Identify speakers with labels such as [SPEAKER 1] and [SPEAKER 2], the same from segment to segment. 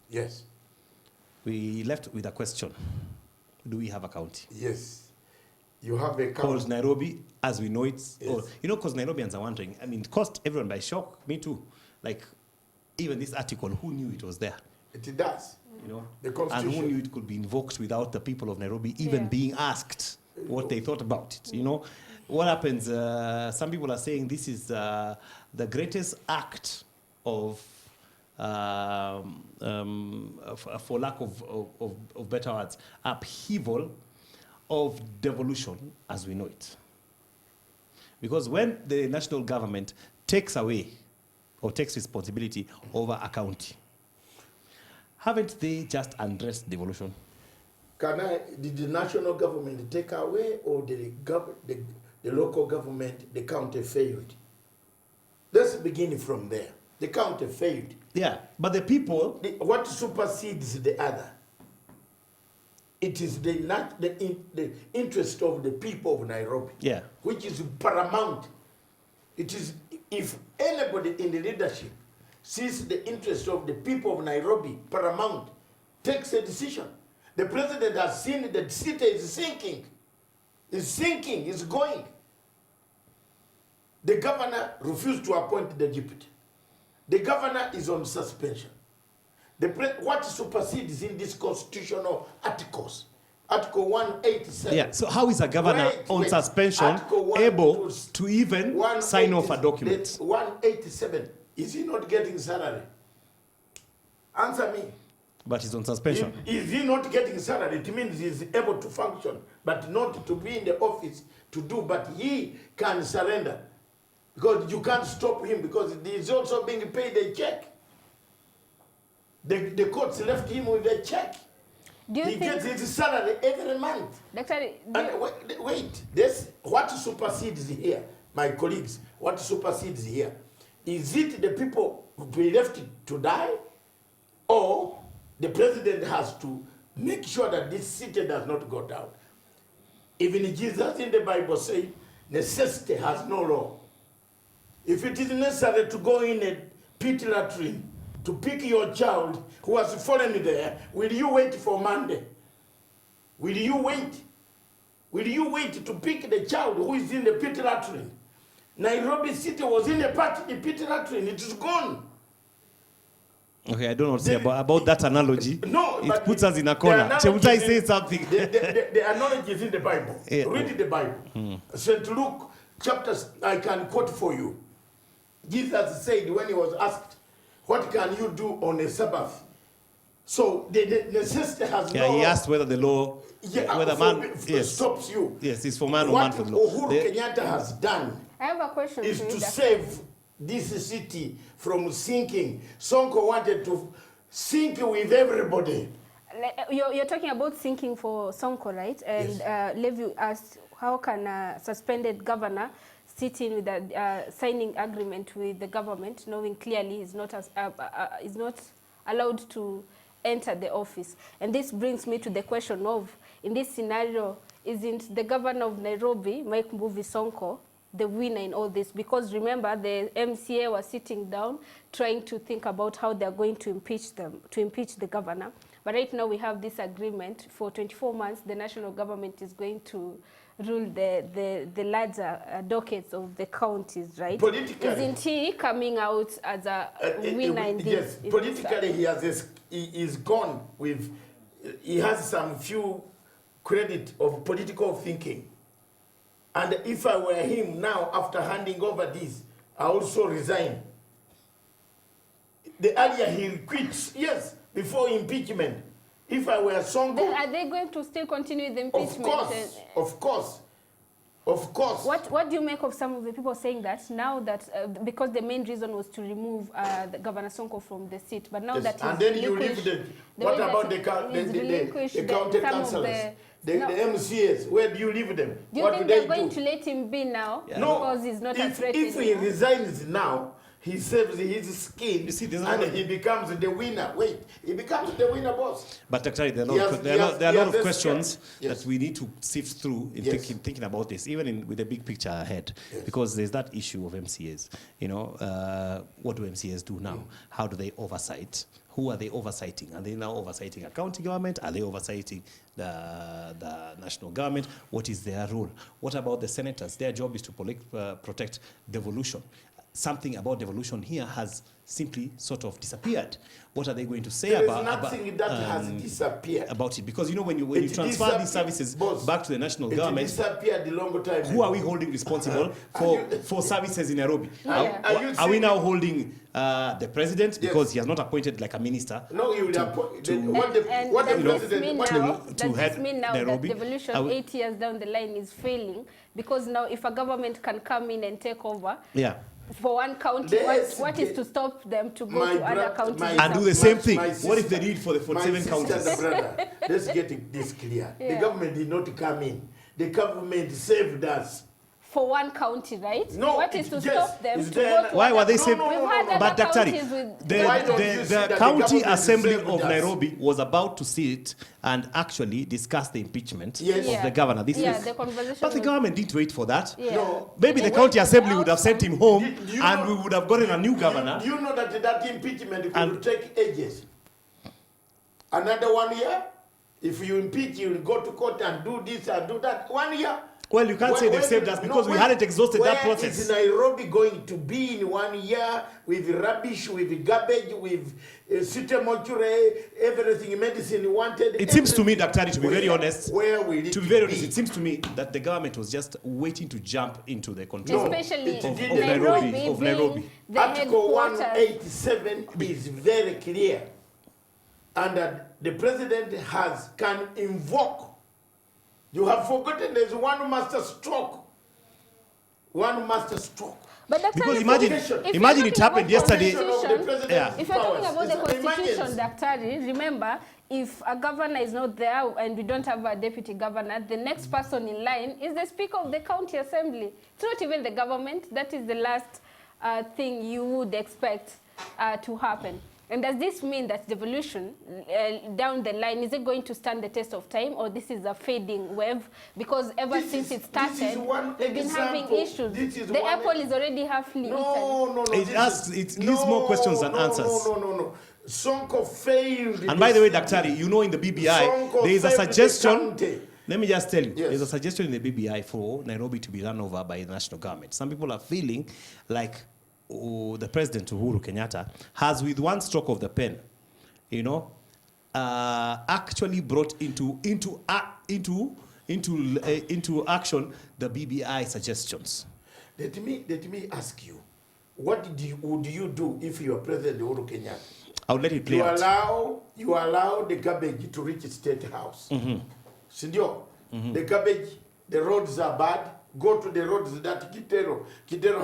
[SPEAKER 1] Yes.
[SPEAKER 2] We left with a question. Do we have a county?
[SPEAKER 1] Yes. You have a county.
[SPEAKER 2] Called Nairobi, as we know it.
[SPEAKER 1] Yes.
[SPEAKER 2] Or, you know, because Nairobians are wondering, I mean, it caught everyone by shock, me too. Like, even this article, who knew it was there?
[SPEAKER 1] It does.
[SPEAKER 2] You know?
[SPEAKER 1] The Constitution.
[SPEAKER 2] And who knew it could be invoked without the people of Nairobi even being asked what they thought about it, you know? What happens, some people are saying this is the greatest act of, for lack of better words, upheaval of devolution as we know it. Because when the national government takes away or takes responsibility over a county, haven't they just undressed devolution?
[SPEAKER 1] Did the national government take away, or the local government, the county failed? Let's begin from there. The county failed.
[SPEAKER 2] Yeah, but the people...
[SPEAKER 1] What supersedes the other? It is the interest of the people of Nairobi, which is paramount. It is, if anybody in the leadership sees the interest of the people of Nairobi paramount, takes a decision. The president has seen that the city is sinking. It's sinking, it's going. The governor refused to appoint the deputy. The governor is on suspension. What supersedes in these constitutional articles? Article 187.
[SPEAKER 2] Yeah, so how is a governor on suspension able to even sign off a document?
[SPEAKER 1] 187, is he not getting salary? Answer me.
[SPEAKER 2] But he's on suspension.
[SPEAKER 1] Is he not getting salary? It means he's able to function, but not to be in the office to do, but he can surrender. Because you can't stop him, because he's also being paid a check. The courts left him with a check. He gets his salary every month. Wait, what supersedes here, my colleagues, what supersedes here? Is it the people who be left to die, or the president has to make sure that this city does not go down? Even Jesus in the Bible says, necessity has no law. If it is necessary to go in a pit latrine to pick your child who has fallen there, will you wait for Monday? Will you wait? Will you wait to pick the child who is in the pit latrine? Nairobi City was in a pit latrine. It is gone.
[SPEAKER 2] Okay, I don't know what to say about that analogy.
[SPEAKER 1] No,
[SPEAKER 2] it puts us in a corner. Chemutai say something.
[SPEAKER 1] The analogy is in the Bible. Yeah. Read the Bible. St. Luke chapters, I can quote for you. Jesus said when he was asked, what can you do on a Sabbath? So the necessity has no...
[SPEAKER 2] he asked whether the law, whether man
[SPEAKER 1] stops you.
[SPEAKER 2] Yes, it's for man or man for the law.
[SPEAKER 1] What Uhuru Kenyatta has done
[SPEAKER 3] I have a question
[SPEAKER 1] is to save this city from sinking. Sonko wanted to sink with everybody.
[SPEAKER 3] You're talking about sinking for Sonko, right? And yes. Levi asked, how can a suspended governor sit in with a signing agreement with the government, knowing clearly he's not allowed to enter the office? And this brings me to the question of, in this scenario, isn't the governor of Nairobi, Mike Mbuvi Sonko, the winner in all this? Because remember, the MCA was sitting down trying to think about how they're going to impeach the governor. But right now we have this agreement for 24 months. The national government is going to rule the larger dockets of the counties, right?
[SPEAKER 1] Politically,
[SPEAKER 3] isn't he coming out as a winner in this?
[SPEAKER 1] Yes, politically he is gone with, he has some few credit of political thinking. And if I were him now, after handing over this, I also resign. The earlier he quits, yes, before impeachment. If I were Sonko...
[SPEAKER 3] Then are they going to still continue the impeachment?
[SPEAKER 1] Of course.
[SPEAKER 3] What do you make of some of the people saying that now that, because the main reason was to remove the Governor Sonko from the seat, but now that he's
[SPEAKER 1] and then you leave what about the county councillors? The MCAs, where do you leave them?
[SPEAKER 3] Do you think they're going to let him be now? Yeah. No, because he's not a threat
[SPEAKER 1] anymore? If he resigns now, he saves his skin, and he becomes the winner. Wait, he becomes the winner, boss.
[SPEAKER 2] But actually, there are a lot of questions that we need to sift through in thinking about this, even with the big picture ahead, because there's that issue of MCAs. You know, what do MCAs do now? How do they oversight? who are they oversighting? Are they now oversighting a county government? Are they oversighting the national government? What is their role? What about the senators? Their job is to protect devolution. Something about devolution here has simply sort of disappeared. What are they going to say about
[SPEAKER 1] nothing that has disappeared
[SPEAKER 2] about it? Because you know when you transfer these services back to the national government,
[SPEAKER 1] disappeared a long time
[SPEAKER 2] who are we holding responsible for services in Nairobi? Are we now holding the president because he has not appointed like a minister?
[SPEAKER 1] No, he will appoint.
[SPEAKER 3] Does this mean now that devolution 8 years down the line is failing? Because now if a government can come in and take over, for one county, what is to stop them to go to other counties
[SPEAKER 2] and do the same thing? What if they need for the 47 counties?
[SPEAKER 1] Brother, let's get this clear. The government did not come in. The government saved us.
[SPEAKER 3] For one county, right?
[SPEAKER 1] No,
[SPEAKER 3] what is to stop them to go to
[SPEAKER 2] why were they saved?
[SPEAKER 1] But
[SPEAKER 2] the county assembly of Nairobi was about to sit and actually discuss the impeachment of the governor.
[SPEAKER 3] The conversation.
[SPEAKER 2] But the government didn't wait for that.
[SPEAKER 1] No.
[SPEAKER 2] Maybe the county assembly would have sent him home and we would have gotten a new governor.
[SPEAKER 1] Do you know that impeachment could take ages? Another 1 year? If you impeach, you will go to court and do this and do that. 1 year?
[SPEAKER 2] Well, you can't say they've saved us because we hadn't exhausted that process.
[SPEAKER 1] Is Nairobi going to be in 1 year with rubbish, with garbage, with city mortuary, everything, medicine wanted?
[SPEAKER 2] It seems to me, Daktari, to be very honest,
[SPEAKER 1] it
[SPEAKER 2] seems to me that the government was just waiting to jump into the control
[SPEAKER 3] especially
[SPEAKER 2] of Nairobi.
[SPEAKER 1] Article 187 is very clear. And that the president can invoke. You have forgotten there's one master stroke. One master stroke.
[SPEAKER 3] But
[SPEAKER 2] because imagine it happened yesterday.
[SPEAKER 3] If you're talking about the constitution, Daktari, remember, if a governor is not there and we don't have a deputy governor, the next person in line is the Speaker of the County Assembly. It's not even the government. That is the last thing you would expect to happen. And does this mean that devolution down the line, is it going to stand the test of time, or this is a fading wave? Because since it started, we've been having issues. The apple is already halfly eaten.
[SPEAKER 2] No. It needs more questions than answers.
[SPEAKER 1] No. Sonko failed.
[SPEAKER 2] And by the way, Daktari, you know in the BBI, there is a suggestion. Let me just tell you, there's a suggestion in the BBI for Nairobi to be run over by the national government. Some people are feeling like the President Uhuru Kenyatta has, with one stroke of the pen, actually brought into action the BBI suggestions.
[SPEAKER 1] Let me ask you, what would you do if you are President Uhuru Kenyatta?
[SPEAKER 2] I would let it play out.
[SPEAKER 1] You allow the garbage to reach State House. Sindio, the garbage, the roads are bad. Go to the roads that Kidero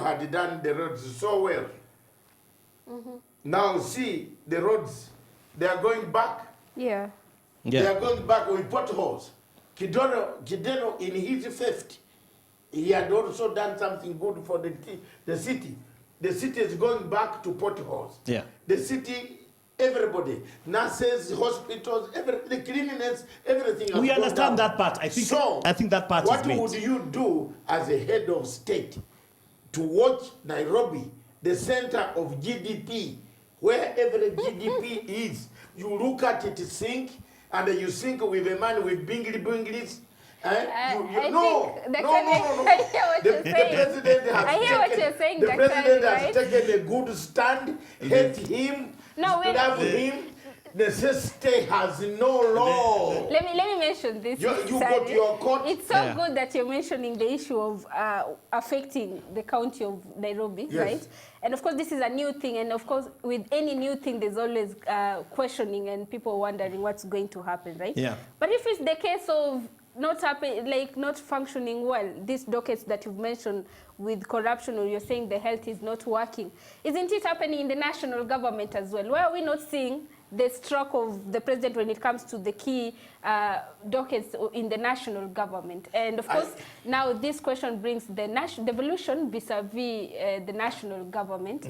[SPEAKER 1] had done the roads so well. Now see the roads, they are going back.
[SPEAKER 3] Yeah.
[SPEAKER 1] They are going back with potholes. Kidero in his 50, he had also done something good for the city. The city is going back to potholes.
[SPEAKER 2] Yeah.
[SPEAKER 1] The city, everybody, nurses, hospitals, the cleanliness, everything.
[SPEAKER 2] We understand that part. I think that part is made.
[SPEAKER 1] What would you do as a head of state to watch Nairobi, the center of GDP, where every GDP is? You look at it sink, and you sink with a man with bingly.
[SPEAKER 3] I hear what you're saying. The president has
[SPEAKER 1] taken a good stand. Hate him. Love him. Necessity has no law.
[SPEAKER 3] Let me mention this.
[SPEAKER 1] You got your court.
[SPEAKER 3] It's so good that you're mentioning the issue of affecting the county of Nairobi, right? And of course, this is a new thing. And of course, with any new thing, there's always questioning and people wondering what's going to happen, right?
[SPEAKER 2] Yeah.
[SPEAKER 3] But if it's the case of not functioning well, these dockets that you've mentioned with corruption, or you're saying the health is not working, isn't it happening in the national government as well? Why are we not seeing the stroke of the president when it comes to the key dockets in the national government? And of course, now this question brings the devolution vis-a-vis the national government.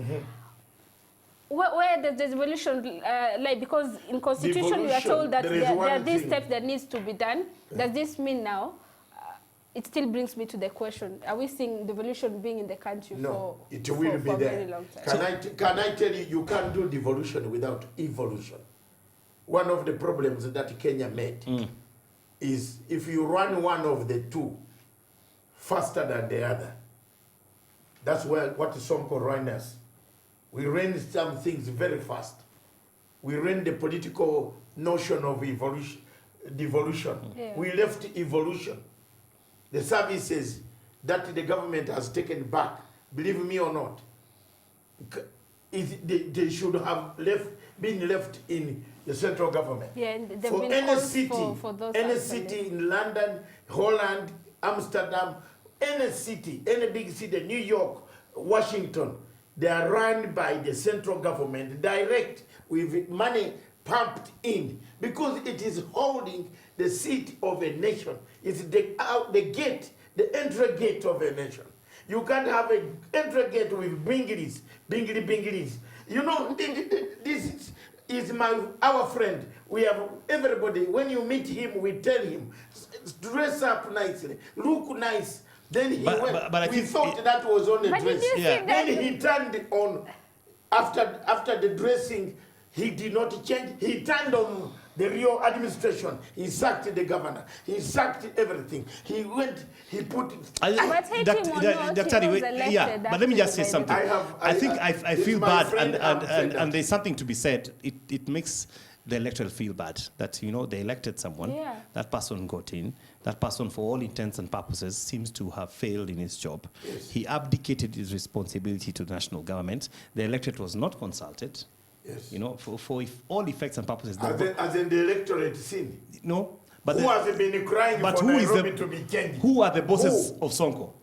[SPEAKER 3] Where does the devolution lie? Because in constitution we are told that there are these steps that needs to be done. Does this mean now it still brings me to the question, are we seeing devolution being in the country
[SPEAKER 1] No,
[SPEAKER 3] for,
[SPEAKER 1] it will be
[SPEAKER 3] for a
[SPEAKER 1] there.
[SPEAKER 3] very long time?
[SPEAKER 1] Can I tell you, you can't do devolution without evolution. One of the problems that Kenya made is if you run one of the two faster than the other, that's what Sonko ran us. We ran some things very fast. We ran the political notion of devolution.
[SPEAKER 3] Yeah.
[SPEAKER 1] We left evolution. The services that the government has taken back, believe me or not, they should have been left in the central government.
[SPEAKER 3] Yeah, and they've
[SPEAKER 1] For
[SPEAKER 3] been
[SPEAKER 1] any
[SPEAKER 3] called
[SPEAKER 1] city,
[SPEAKER 3] for those
[SPEAKER 1] any
[SPEAKER 3] actually.
[SPEAKER 1] city in London, Holland, Amsterdam, any city, any big city, New York, Washington, they are run by the central government, direct, with money pumped in, because it is holding the seat of a nation. It's the gate, the entry gate of a nation. You can't have an entry gate with bingilis. You know, this is our friend. We have everybody. When you meet him, we tell him, dress up nicely, look nice. Then he went.
[SPEAKER 2] But
[SPEAKER 1] we thought that was on a
[SPEAKER 3] But
[SPEAKER 1] dress.
[SPEAKER 3] did you see that?
[SPEAKER 1] Then he turned on after the dressing. He did not change. He turned on the real administration. He sacked the governor. He sacked everything. He went. He put.
[SPEAKER 3] But hate him or not,
[SPEAKER 2] Dr.
[SPEAKER 3] he was elected
[SPEAKER 2] yeah, but let me just say
[SPEAKER 3] actually by the
[SPEAKER 2] something.
[SPEAKER 1] I
[SPEAKER 2] I
[SPEAKER 1] this
[SPEAKER 2] feel
[SPEAKER 1] is my
[SPEAKER 2] bad,
[SPEAKER 1] friend,
[SPEAKER 2] and there's something to be said. It makes the electorate feel bad that, you know, they elected someone,
[SPEAKER 3] Yeah.
[SPEAKER 2] that person got in, that person for all intents and purposes seems to have failed in his job.
[SPEAKER 1] Yes.
[SPEAKER 2] He abdicated his responsibility to the national government. The electorate was not consulted.
[SPEAKER 1] Yes.
[SPEAKER 2] You know, for all effects and purposes.
[SPEAKER 1] As in the electorate scene.
[SPEAKER 2] No, but
[SPEAKER 1] Who has been crying
[SPEAKER 2] but
[SPEAKER 1] for
[SPEAKER 2] who is
[SPEAKER 1] Nairobi
[SPEAKER 2] the-
[SPEAKER 1] to be changed?
[SPEAKER 2] who are the bosses
[SPEAKER 1] Who?
[SPEAKER 2] of Sonko?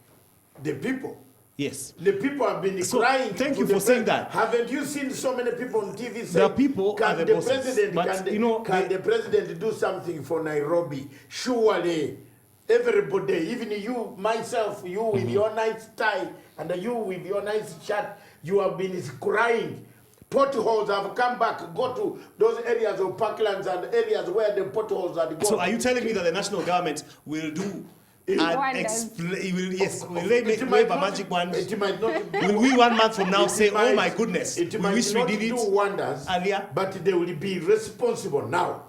[SPEAKER 1] The people.
[SPEAKER 2] Yes.
[SPEAKER 1] The people have been
[SPEAKER 2] So,
[SPEAKER 1] crying.
[SPEAKER 2] thank
[SPEAKER 1] to
[SPEAKER 2] you
[SPEAKER 1] the
[SPEAKER 2] for saying
[SPEAKER 1] president.
[SPEAKER 2] that.
[SPEAKER 1] Haven't you seen so many people on TV saying,
[SPEAKER 2] There are people
[SPEAKER 1] can
[SPEAKER 2] are the
[SPEAKER 1] the
[SPEAKER 2] bosses,
[SPEAKER 1] president,
[SPEAKER 2] but,
[SPEAKER 1] can the,
[SPEAKER 2] you know,
[SPEAKER 1] can
[SPEAKER 2] they-
[SPEAKER 1] the president do something for Nairobi? Surely, everybody, even you, myself, you with your nice tie, and you with your nice shirt, you have been crying. Potholes have come back, go to those areas of parklands and areas where the potholes are gone.
[SPEAKER 2] So are you telling me that the national government will do
[SPEAKER 3] Wonders.
[SPEAKER 2] will they
[SPEAKER 1] It might
[SPEAKER 2] wave a
[SPEAKER 1] not-
[SPEAKER 2] magic wand?
[SPEAKER 1] It might not be.
[SPEAKER 2] Will we 1 month from now
[SPEAKER 1] It
[SPEAKER 2] say, oh
[SPEAKER 1] might-
[SPEAKER 2] my goodness,
[SPEAKER 1] it
[SPEAKER 2] we
[SPEAKER 1] might
[SPEAKER 2] wish we
[SPEAKER 1] not
[SPEAKER 2] did
[SPEAKER 1] do
[SPEAKER 2] it
[SPEAKER 1] wonders
[SPEAKER 2] earlier?
[SPEAKER 1] but they will be responsible now.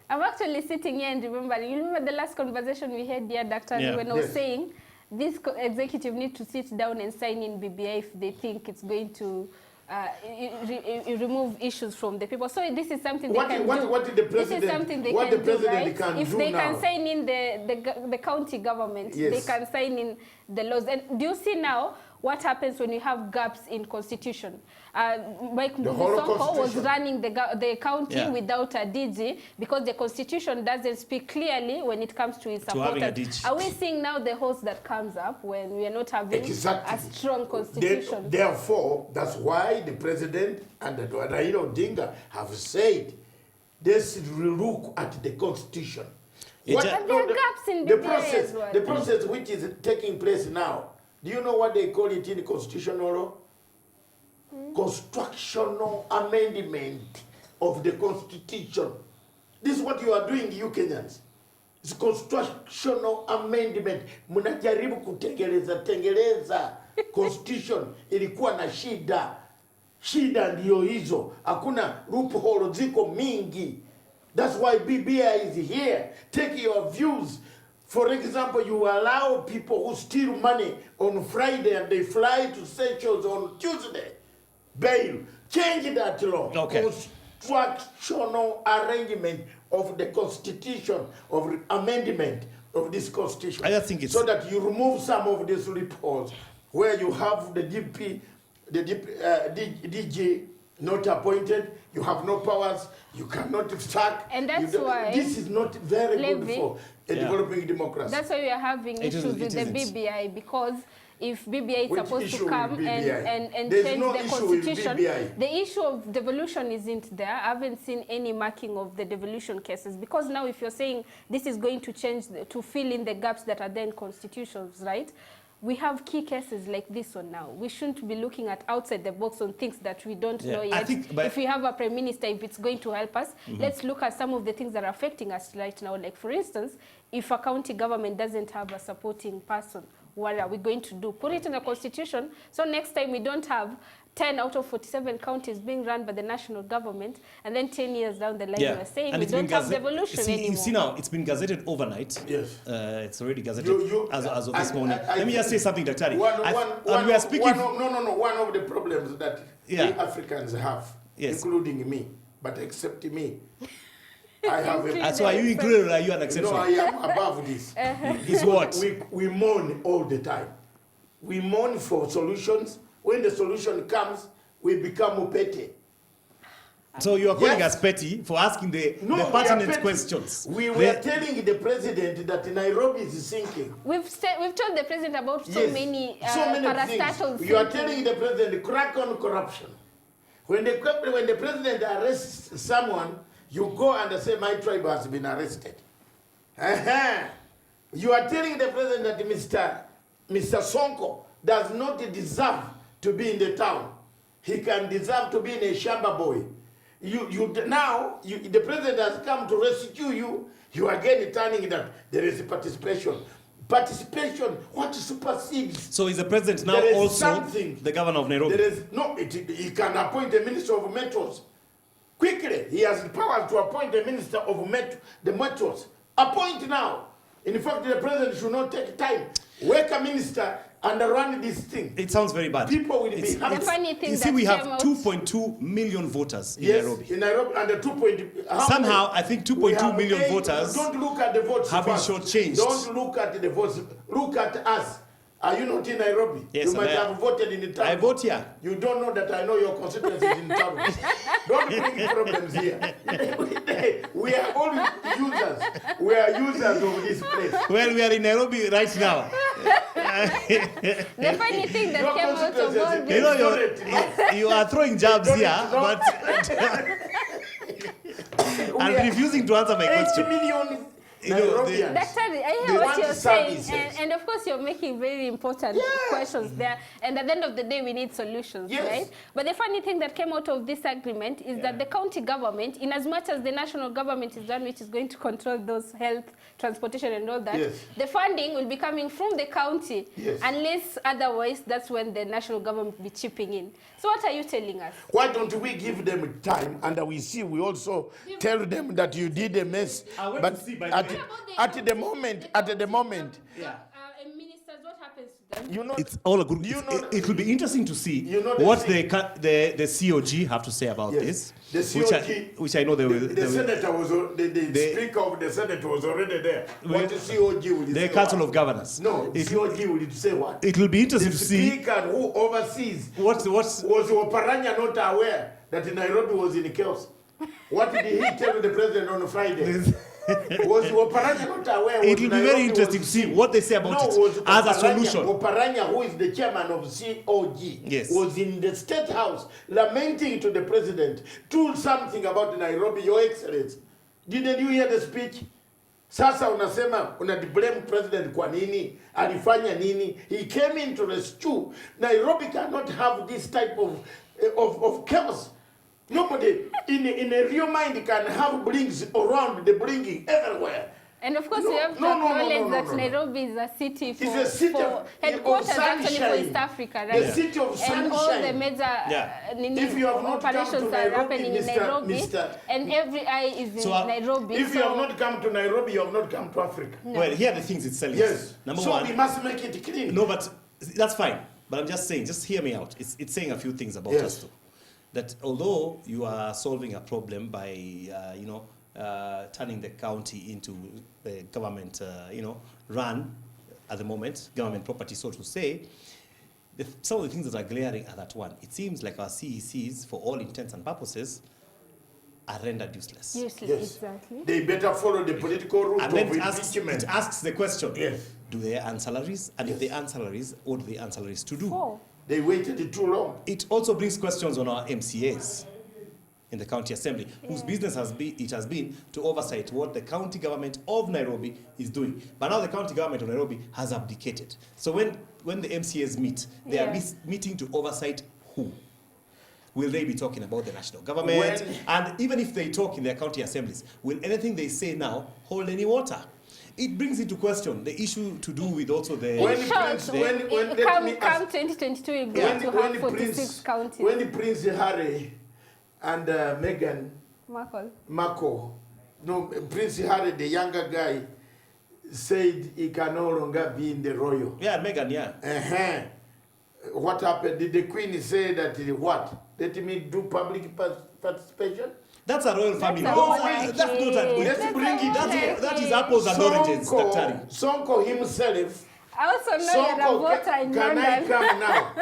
[SPEAKER 3] I'm actually sitting here and remembering. You remember the last conversation we had here, Dr.
[SPEAKER 2] Yeah.
[SPEAKER 3] when I was
[SPEAKER 1] Yes.
[SPEAKER 3] saying this executive need to sit down and sign in BBI if they think it's going to remove issues from the people. So this is something they can do.
[SPEAKER 1] What did the
[SPEAKER 3] This is
[SPEAKER 1] president?
[SPEAKER 3] something they
[SPEAKER 1] what
[SPEAKER 3] can
[SPEAKER 1] the
[SPEAKER 3] do,
[SPEAKER 1] president
[SPEAKER 3] right?
[SPEAKER 1] can
[SPEAKER 3] If
[SPEAKER 1] do
[SPEAKER 3] they
[SPEAKER 1] now?
[SPEAKER 3] can sign in the county government,
[SPEAKER 1] Yes.
[SPEAKER 3] they can sign in the laws. And do you see now what happens when you have gaps in constitution? Mike
[SPEAKER 1] The whole
[SPEAKER 3] Sonko was
[SPEAKER 1] constitution.
[SPEAKER 3] running the county
[SPEAKER 2] Yeah.
[SPEAKER 3] without a DG because the constitution doesn't speak clearly when it comes to its
[SPEAKER 2] To having a
[SPEAKER 3] supporters.
[SPEAKER 2] DG.
[SPEAKER 3] Are we seeing now the host that comes up when we are not having
[SPEAKER 1] Exactly.
[SPEAKER 3] a strong constitution?
[SPEAKER 1] Therefore, that's why the president and the Raila Odinga have said they should look at the constitution.
[SPEAKER 2] It
[SPEAKER 3] But there are gaps in
[SPEAKER 1] the
[SPEAKER 3] BBI
[SPEAKER 1] process,
[SPEAKER 3] as well.
[SPEAKER 1] the process which is taking place now. Do you know what they call it in constitutional law? Constitutional amendment of the constitution. This is what you are doing, you Kenyans. It's constitutional amendment. Mnajaribu kutengeleza constitution ilikuwa na shida. Shida ndio hizo. Hakuna loophole ziko mingi. That's why BBI is here. Take your views. For example, you allow people who steal money on Friday and they fly to Seychelles on Tuesday. Bail. Change that law.
[SPEAKER 2] Okay.
[SPEAKER 1] Constitutional arrangement of the constitution, of amendment of this constitution.
[SPEAKER 2] I just think it's-
[SPEAKER 1] so that you remove some of these loopholes where you have the DG not appointed, you have no powers, you cannot sack.
[SPEAKER 3] And that's why
[SPEAKER 1] this is not very good
[SPEAKER 3] Levy-
[SPEAKER 1] for a
[SPEAKER 2] Yeah.
[SPEAKER 1] developing democracy.
[SPEAKER 3] That's why we are having
[SPEAKER 2] It
[SPEAKER 3] issues
[SPEAKER 2] isn't-
[SPEAKER 3] with
[SPEAKER 2] it
[SPEAKER 3] the
[SPEAKER 2] isn't.
[SPEAKER 3] BBI, because if BBI is
[SPEAKER 1] Which
[SPEAKER 3] supposed
[SPEAKER 1] issue
[SPEAKER 3] to
[SPEAKER 1] with
[SPEAKER 3] come
[SPEAKER 1] BBI?
[SPEAKER 3] and
[SPEAKER 1] There's
[SPEAKER 3] change
[SPEAKER 1] no
[SPEAKER 3] the
[SPEAKER 1] issue with
[SPEAKER 3] constitution,
[SPEAKER 1] BBI.
[SPEAKER 3] the issue of devolution isn't there. I haven't seen any marking of the devolution cases, because now if you're saying this is going to change, to fill in the gaps that are there in constitutions, right? we have key cases like this one now. We shouldn't be looking at outside the box on things that we don't know yet. If we have a prime minister, if it's going to help us, let's look at some of the things that are affecting us right now. Like, for instance, if a county government doesn't have a supporting person, what are we going to do? Put it in the constitution, so next time we don't have 10 out of 47 counties being run by the national government, and then 10 years down the line we're saying we don't have devolution anymore.
[SPEAKER 2] You see now, it's been gazetted overnight.
[SPEAKER 1] Yes.
[SPEAKER 2] It's already gazetted as of this morning. Let me just say something, Daktari.
[SPEAKER 1] One of the problems that we Africans have, including me, but except me, I have
[SPEAKER 2] so are you included or are you an exception?
[SPEAKER 1] No, I am above this.
[SPEAKER 2] Is what?
[SPEAKER 1] We mourn all the time. We mourn for solutions. When the solution comes, we become petty.
[SPEAKER 2] So you are calling us petty for asking the pertinent questions.
[SPEAKER 1] We were telling the president that Nairobi is sinking.
[SPEAKER 3] We've told the president about so many parastatals.
[SPEAKER 1] You are telling the president, crack on corruption. When the president arrests someone, you go and say, my tribe has been arrested. You are telling the president that Mr. Sonko does not deserve to be in the town. He can deserve to be in a shamba boy. The president has come to rescue you. You are again turning that there is participation. Participation, what supersedes?
[SPEAKER 2] So is the president now also the governor of Nairobi?
[SPEAKER 1] There is he can appoint a minister of metros. Quickly, he has the power to appoint the minister of the metros. Appoint now. In fact, the president should not take time. Wake a minister and run this thing.
[SPEAKER 2] It sounds very bad.
[SPEAKER 1] People will be happy.
[SPEAKER 3] The funny thing,
[SPEAKER 2] you see, we have 2.2 million voters in Nairobi.
[SPEAKER 1] In Nairobi, and the 2.2.
[SPEAKER 2] Somehow, I think 2.2 million voters
[SPEAKER 1] don't look at the votes
[SPEAKER 2] have been shortchanged.
[SPEAKER 1] Don't look at the votes. Look at us. Are you not in Nairobi?
[SPEAKER 2] Yes,
[SPEAKER 1] you might have voted in the town.
[SPEAKER 2] I vote here.
[SPEAKER 1] You don't know that I know your constituency is in town. Don't bring problems here. We are all users. We are users of this place.
[SPEAKER 2] Well, we are in Nairobi right now.
[SPEAKER 3] The funny thing that came out of all this...
[SPEAKER 2] You are throwing jabs here, but... and refusing to answer my question.
[SPEAKER 1] 8 million
[SPEAKER 3] Daktari, I hear what you're saying, and of course you're making very important questions there, and at the end of the day we need solutions, right? But the funny thing that came out of this agreement is that the county government, in as much as the national government is done, which is going to control those health, transportation and all that, the funding will be coming from the county, unless otherwise that's when the national government will be chipping in. So what are you telling us?
[SPEAKER 1] Why don't we give them time, and we also tell them that you did a mess, but at the moment,
[SPEAKER 3] ministers, what happens to them?
[SPEAKER 2] It's all a good. It will be interesting to see what the COG have to say about this.
[SPEAKER 1] The COG,
[SPEAKER 2] which I know they will.
[SPEAKER 1] The senator was the speaker of the Senate was already there. What the COG will say?
[SPEAKER 2] The Council of Governors.
[SPEAKER 1] No, the COG will say what?
[SPEAKER 2] It will be interesting to see.
[SPEAKER 1] The speaker who oversees.
[SPEAKER 2] Was
[SPEAKER 1] Oparanya not aware that Nairobi was in chaos? What did he tell the president on Friday? Was Oparanya not aware?
[SPEAKER 2] It will be very interesting to see what they say about it as a solution.
[SPEAKER 1] Oparanya, who is the chairman of COG, was in the State House lamenting to the president, do something about Nairobi, Your Excellency. Didn't you hear the speech? Sasa unasema blame president kwa nini? Alifanya nini? He came in to rescue. Nairobi cannot have this type of chaos. Nobody in a real mind can have blings around the blinking everywhere.
[SPEAKER 3] And of course, we have to acknowledge that Nairobi is a city for headquarters actually for East Africa, right?
[SPEAKER 1] The city of sunshine.
[SPEAKER 3] And all the major operations are happening in Nairobi, and every eye is in Nairobi.
[SPEAKER 1] If you have not come to Nairobi, you have not come to Africa.
[SPEAKER 2] No. Well, here are the things it's selling.
[SPEAKER 1] Yes.
[SPEAKER 2] Number one,
[SPEAKER 1] we must make it clean.
[SPEAKER 2] No, but that's fine. But I'm just saying, just hear me out. It's saying a few things about us too. That although you are solving a problem by, turning the county into the government, run at the moment, government property, so to say, some of the things that are glaring are that one. It seems like our CECs, for all intents and purposes, are rendered useless.
[SPEAKER 3] Useless, exactly.
[SPEAKER 1] They better follow the political route of
[SPEAKER 2] impeachment. It asks the question,
[SPEAKER 1] do
[SPEAKER 2] they earn salaries? And if they earn salaries, what do they earn salaries to do?
[SPEAKER 3] Oh.
[SPEAKER 1] They waited too long.
[SPEAKER 2] It also brings questions on our MCAs. in the county assembly, whose business has been to oversight what the county government of Nairobi is doing. But now the county government of Nairobi has abdicated. So when the MCAs meet, they are meeting to oversight who? Will they be talking about the national government? And even if they talk in their county assemblies, will anything they say now hold any water? It brings into question the issue to do with also the...
[SPEAKER 3] Come 2022, you're going to have 46 counties.
[SPEAKER 1] When Prince Harry and Meghan Markle, no, Prince Harry, the younger guy, said he can no longer be in the royal.
[SPEAKER 2] Yeah, Meghan, yeah.
[SPEAKER 1] What happened? Did the Queen say that what? Let me do public participation?
[SPEAKER 2] That's a royal family. That's not a good.
[SPEAKER 1] Let's bring it.
[SPEAKER 2] That is apples and oranges, Daktari.
[SPEAKER 1] Sonko himself.
[SPEAKER 3] I also know you're a voter in
[SPEAKER 1] Can
[SPEAKER 3] London.
[SPEAKER 1] I come now?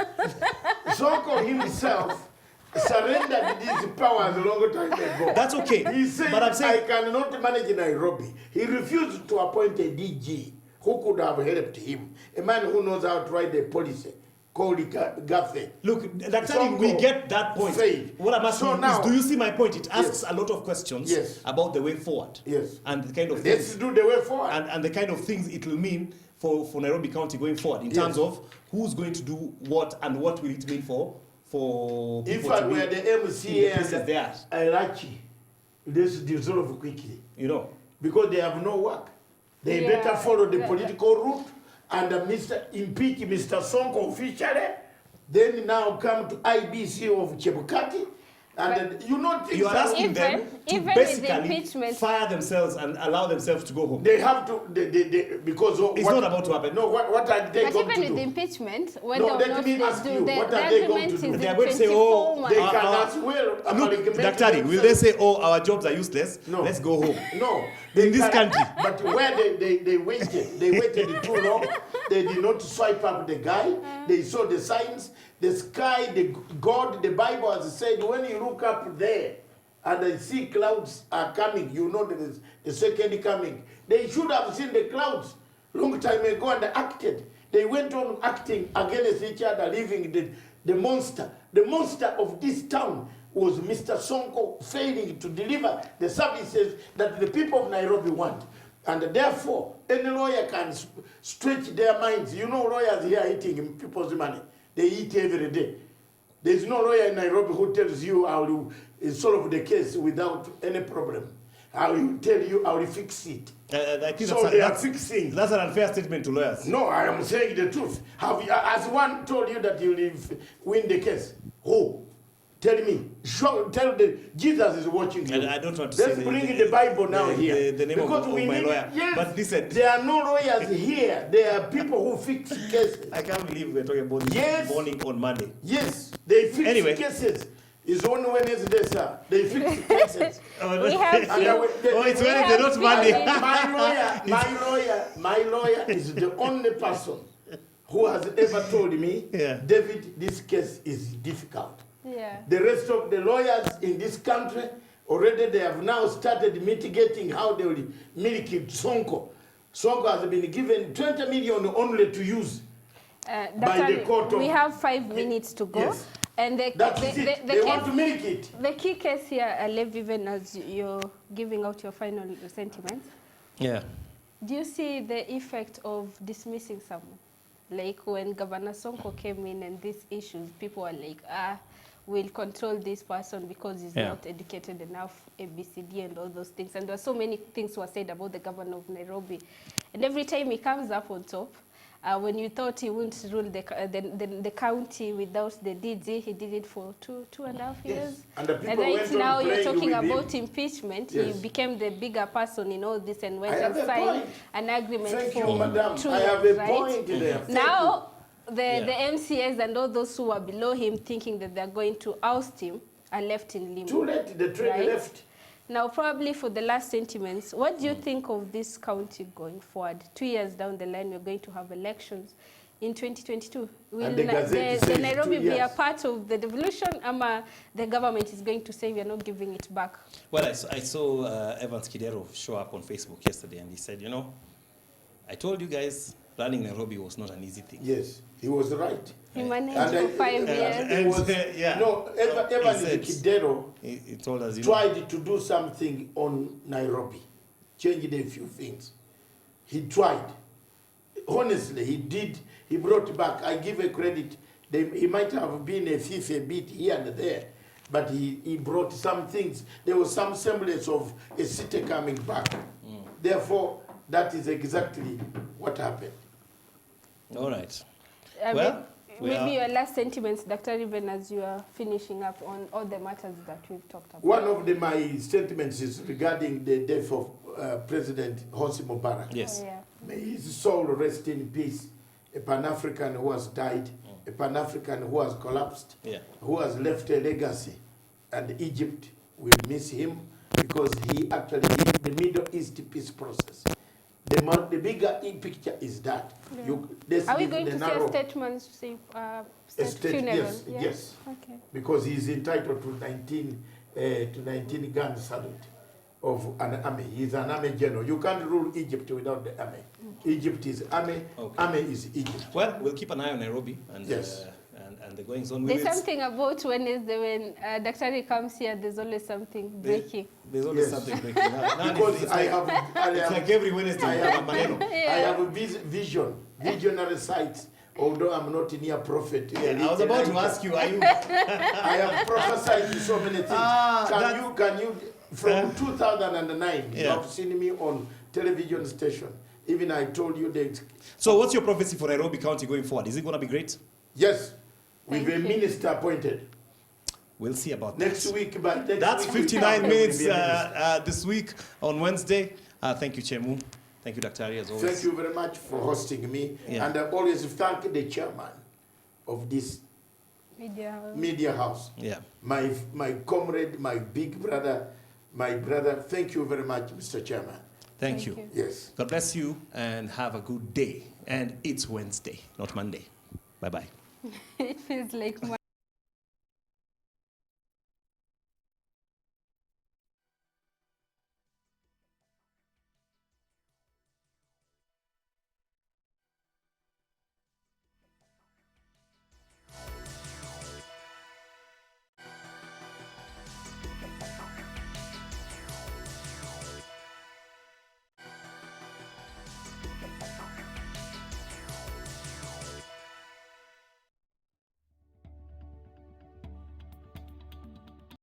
[SPEAKER 1] Sonko himself surrendered these powers a long time ago.
[SPEAKER 2] That's okay.
[SPEAKER 1] He said,
[SPEAKER 2] but I'm saying,
[SPEAKER 1] I cannot manage Nairobi. He refused to appoint a DG who could have helped him. A man who knows how to write a policy. Called Gaffey.
[SPEAKER 2] Look, Daktari, we get that point. What I'm asking is, do you see my point? It asks a lot of questions about the way forward.
[SPEAKER 1] Yes.
[SPEAKER 2] And the kind of
[SPEAKER 1] Let's do the way forward.
[SPEAKER 2] And the kind of things it will mean for Nairobi County going forward in terms of who's going to do what and what will it mean for people
[SPEAKER 1] if I were the MCA
[SPEAKER 2] and
[SPEAKER 1] Irachi, this dissolve quickly.
[SPEAKER 2] You know.
[SPEAKER 1] Because they have no work. They better follow the political route and impeach Mr. Sonko officially, then now come to IBC of Chebukati, and you are
[SPEAKER 2] asking them to basically fire themselves and allow themselves to go home.
[SPEAKER 1] They have to, because
[SPEAKER 2] it's not about to happen.
[SPEAKER 1] No, what are they going to do?
[SPEAKER 3] But even with impeachment, when
[SPEAKER 1] no, let me ask you, what are they going to do?
[SPEAKER 2] They are going to say, oh,
[SPEAKER 1] they can as well.
[SPEAKER 2] Look, Daktari, will they say, oh, our jobs are useless?
[SPEAKER 1] No.
[SPEAKER 2] Let's go home.
[SPEAKER 1] No.
[SPEAKER 2] In this country.
[SPEAKER 1] But where they waited too long, they did not swipe up the guy, they saw the signs, the sky, God, the Bible has said, when you look up there and I see clouds are coming, you know there is the second coming. They should have seen the clouds long time ago and acted. They went on acting against each other, leaving the monster. The monster of this town was Mr. Sonko failing to deliver the services that the people of Nairobi want. And therefore, any lawyer can stretch their minds. You know lawyers here eating people's money. They eat every day. There's no lawyer in Nairobi who tells you how to solve the case without any problem. I will tell you, I will fix it.
[SPEAKER 2] I think
[SPEAKER 1] so they are fixing.
[SPEAKER 2] That's an unfair statement to lawyers.
[SPEAKER 1] No, I am saying the truth. Has one told you that you will win the case? Who? Tell me. Tell Jesus is watching you.
[SPEAKER 2] I don't want to
[SPEAKER 1] Let's bring the Bible now here.
[SPEAKER 2] The name of my lawyer.
[SPEAKER 1] Yes,
[SPEAKER 2] but listen.
[SPEAKER 1] There are no lawyers here. There are people who fix cases.
[SPEAKER 2] I can't believe we're talking about this morning on Monday.
[SPEAKER 1] Yes, they fix cases. It's on Wednesday, sir. They fix cases.
[SPEAKER 2] It's Wednesday, not Monday.
[SPEAKER 1] My lawyer is the only person who has ever told me, David, this case is difficult. The rest of the lawyers in this country, already they have now started mitigating how they will milk it. Sonko has been given 20 million only to use by the court.
[SPEAKER 3] We have 5 minutes to go.
[SPEAKER 1] Yes.
[SPEAKER 3] And
[SPEAKER 1] they want to milk it.
[SPEAKER 3] The key case here, Lev, even as you're giving out your final sentiments.
[SPEAKER 2] Yeah.
[SPEAKER 3] Do you see the effect of dismissing someone? Like when Governor Sonko came in and these issues, people were like, we'll control this person because he's not educated enough, ABCD and all those things. And there are so many things were said about the governor of Nairobi. And every time he comes up on top, when you thought he wouldn't rule the county without the DG, he did it for two and a half years.
[SPEAKER 1] And
[SPEAKER 3] right now you're talking about impeachment. He became the bigger person in all this and went and signed an agreement for 2 years.
[SPEAKER 1] I have a point there.
[SPEAKER 3] Now, the MCAs and all those who are below him thinking that they're going to oust him are left in limbo.
[SPEAKER 1] Too late, the train left.
[SPEAKER 3] Now, probably for the last sentiments, what do you think of this county going forward? 2 years down the line, we're going to have elections in 2022. Will the Nairobi be a part of the devolution, or the government is going to say we are not giving it back?
[SPEAKER 2] Well, I saw Evans Kidero show up on Facebook yesterday, and he said, I told you guys running Nairobi was not an easy thing.
[SPEAKER 1] Yes, he was right.
[SPEAKER 3] He managed
[SPEAKER 1] And
[SPEAKER 3] for 5 years.
[SPEAKER 1] It was,
[SPEAKER 2] yeah.
[SPEAKER 1] no, Evans
[SPEAKER 2] said-
[SPEAKER 1] Kidero
[SPEAKER 2] He told us,
[SPEAKER 1] tried to do something on Nairobi, changed a few things. He tried. Honestly, he did. He brought back, I give a credit, he might have been a thief a bit here and there, but he brought some things. There was some semblance of a city coming back. Therefore, that is exactly what happened.
[SPEAKER 2] all right.
[SPEAKER 3] Well,
[SPEAKER 2] we
[SPEAKER 3] maybe
[SPEAKER 2] are-
[SPEAKER 3] your last sentiments, Dr. Even, as you are finishing up on all the matters that we've talked about.
[SPEAKER 1] One of my sentiments is regarding the death of President Hosni Mubarak.
[SPEAKER 2] Yes.
[SPEAKER 3] Oh, yeah.
[SPEAKER 1] May his soul rest in peace. A Pan-African who has died, a Pan-African who has collapsed,
[SPEAKER 2] Yeah.
[SPEAKER 1] who has left a legacy. And Egypt will miss him because he actually did the Middle East peace process. The bigger picture is that.
[SPEAKER 3] Yeah.
[SPEAKER 1] Let's
[SPEAKER 3] Are we
[SPEAKER 1] leave
[SPEAKER 3] going
[SPEAKER 1] the
[SPEAKER 3] to see
[SPEAKER 1] narrow-
[SPEAKER 3] a statement, state
[SPEAKER 1] state-
[SPEAKER 3] funeral?
[SPEAKER 1] yes,
[SPEAKER 3] Yeah?
[SPEAKER 1] yes.
[SPEAKER 3] Okay.
[SPEAKER 1] because he is entitled to 19 gun salute of an army. He's an army general. You can't rule Egypt without the army. Egypt is army.
[SPEAKER 2] Okay.
[SPEAKER 1] Army is Egypt.
[SPEAKER 2] Well, we'll keep an eye on Nairobi and,
[SPEAKER 1] Yes.
[SPEAKER 2] and the goings on.
[SPEAKER 3] There's something about Wednesday when Dr. Ari comes here, there's always something breaking.
[SPEAKER 2] There's always
[SPEAKER 1] Yes.
[SPEAKER 2] something breaking. Now
[SPEAKER 1] Because
[SPEAKER 2] it's
[SPEAKER 1] I
[SPEAKER 2] like,
[SPEAKER 1] have,
[SPEAKER 2] it's like every Wednesday.
[SPEAKER 1] I
[SPEAKER 2] we
[SPEAKER 1] have,
[SPEAKER 2] have Maneno.
[SPEAKER 3] Yeah.
[SPEAKER 1] I have a visionary sight. Although I'm not near prophet.
[SPEAKER 2] Yeah, I was about to ask you, are you?
[SPEAKER 1] I have prophesied so many things. Can you, from 2009, you
[SPEAKER 2] Yeah.
[SPEAKER 1] have seen me on television station. Even I told you that,
[SPEAKER 2] So what's your prophecy for Nairobi County going forward? Is it going to be great?
[SPEAKER 1] yes, with
[SPEAKER 3] Thank
[SPEAKER 1] a
[SPEAKER 3] you.
[SPEAKER 1] minister appointed.
[SPEAKER 2] We'll see about
[SPEAKER 1] Next
[SPEAKER 2] that.
[SPEAKER 1] week, by next
[SPEAKER 2] That's
[SPEAKER 1] week, we
[SPEAKER 2] 59
[SPEAKER 1] will be
[SPEAKER 2] minutes
[SPEAKER 1] a minister.
[SPEAKER 2] this week on Wednesday. Thank you, Chemu. Thank you, Dr. Ari, as always.
[SPEAKER 1] Thank you very much for hosting me.
[SPEAKER 2] Yeah.
[SPEAKER 1] And I always thank the chairman of this media house.
[SPEAKER 2] Yeah.
[SPEAKER 1] My comrade, my big brother, my brother. Thank you very much, Mr. Chairman.
[SPEAKER 2] Thank you.
[SPEAKER 1] Yes.
[SPEAKER 2] God bless you and have a good day. And it's Wednesday, not Monday. Bye-bye.
[SPEAKER 3] It feels like